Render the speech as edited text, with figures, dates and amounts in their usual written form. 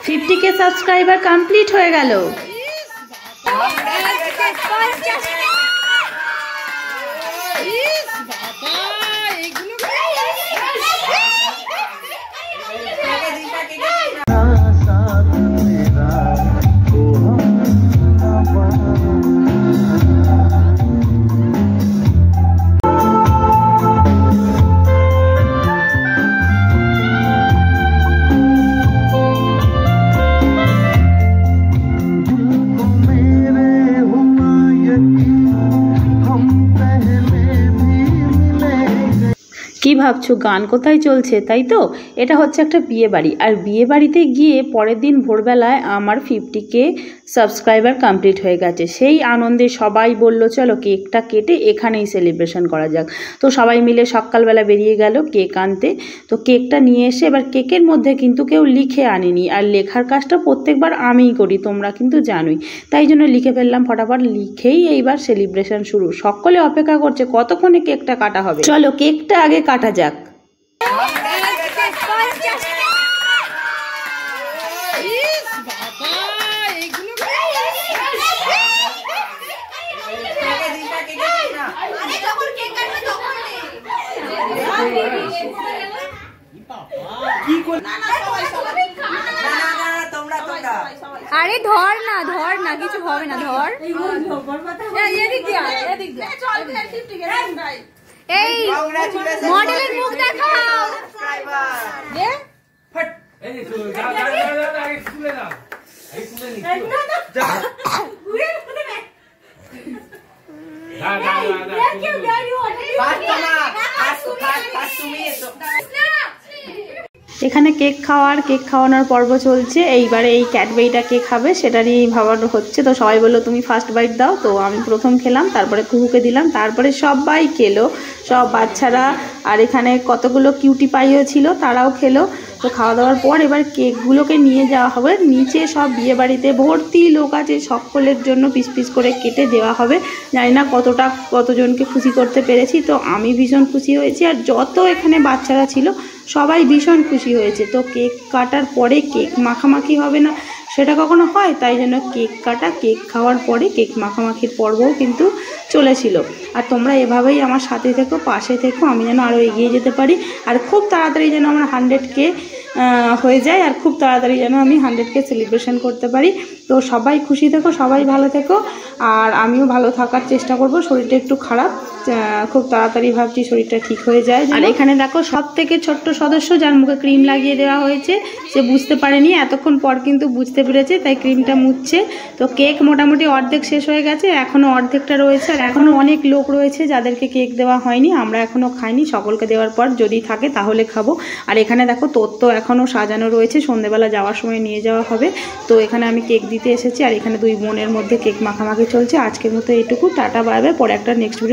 50K subscriber complete হয়ে গেল। কি ভাবছো গান কোথায় চলছে, তাই তো? এটা হচ্ছে একটা বিয়ে বাড়ি, আর বিয়ে বাড়িতে গিয়ে পরের দিন ভোরবেলায় আমার 50K সাবস্ক্রাইবার কমপ্লিট হয়ে গেছে। সেই আনন্দে সবাই বলল চলো কেকটা কেটে এখানেই সেলিব্রেশন করা যাক। তো সবাই মিলে সকালবেলা বেরিয়ে গেল কেক আনতে। তো কেকটা নিয়ে এসে এবার কেকের মধ্যে কিন্তু কেউ লিখে আনেনি, আর লেখার কাজটা প্রত্যেকবার আমিই করি, তোমরা কিন্তু জানোই। তাই জন্য লিখে ফেললাম ফটাফট, লিখেই এইবার সেলিব্রেশন শুরু। সকলে অপেক্ষা করছে কতক্ষণে কেকটা কাটা হবে। চলো কেকটা আগে কাটা যাক। আরে ধর না কিছু হবে না, ধর। এই মডেলের মুখ দেখাও। এখানে কেক খাওয়ানোর পর্ব চলছে। এইবারে এই ক্যাডবেরিটা কে খাবে সেটা নিয়েই ভাবানো হচ্ছে। তো সবাই বললো তুমি ফার্স্ট বাইট দাও। তো আমি প্রথম খেলাম, তারপরে কুহুকে দিলাম, তারপরে সবাই খেলো, সব বাচ্চারা। আর এখানে কতগুলো কিউটি পাইও ছিল, তারাও খেলো। তো খাওয়া দাওয়ার পর এবার কেকগুলোকে নিয়ে যাওয়া হবে নিচে। সব বিয়ে বাড়িতে ভর্তি লোক আছে, সকলের জন্য পিস পিস করে কেটে দেওয়া হবে। জানি না কতজনকে খুশি করতে পেরেছি। তো আমি ভীষণ খুশি হয়েছি, আর যত এখানে বাচ্চারা ছিল সবাই ভীষণ খুশি হয়েছে। তো কেক কাটার পরে কেক মাখামাখি হবে না, সেটা কখনো হয়? তাই জন্য কেক কাটা, কেক খাওয়ার পরে কেক মাখামাখির পর্বও কিন্তু চলেছিল। আর তোমরা এভাবেই আমার সাথে থেকো, পাশে থেকো, আমি যেন আরও এগিয়ে যেতে পারি, আর খুব তাড়াতাড়ি যেন আমার 100K হয়ে যায়, আর খুব তাড়াতাড়ি যেন আমি 100K সেলিব্রেশন করতে পারি। তো সবাই খুশি থেকো, সবাই ভালো থেকো, আর আমিও ভালো থাকার চেষ্টা করব। শরীরটা একটু খারাপ, খুব তাড়াতাড়ি ভাবছি শরীরটা ঠিক হয়ে যায়। আর এখানে দেখো সব থেকে ছোট্ট সদস্য, যার মুখে ক্রিম লাগিয়ে দেওয়া হয়েছে, সে বুঝতে পারেনি, এতক্ষণ পর কিন্তু বুঝতে পেরেছে, তাই ক্রিমটা মুছছে। তো কেক মোটামুটি অর্ধেক শেষ হয়ে গেছে, এখনও অর্ধেকটা রয়েছে, আর এখনও অনেক লোক রয়েছে যাদেরকে কেক দেওয়া হয়নি। আমরা এখনও খাইনি, সকলকে দেওয়ার পর যদি থাকে তাহলে খাবো। আর এখানে দেখো তো এখনও সাজানো রয়েছে, সন্ধ্যেবেলা যাওয়ার সময় নিয়ে যাওয়া হবে। তো এখানে আমি কেক দিতে এসেছি, আর এখানে দুই বোনের মধ্যে কেক মাখামাখি চলছে। আজকের মতো এইটুকু, টাটা বাই বাই, পরে একটা নেক্সট ভিডিও।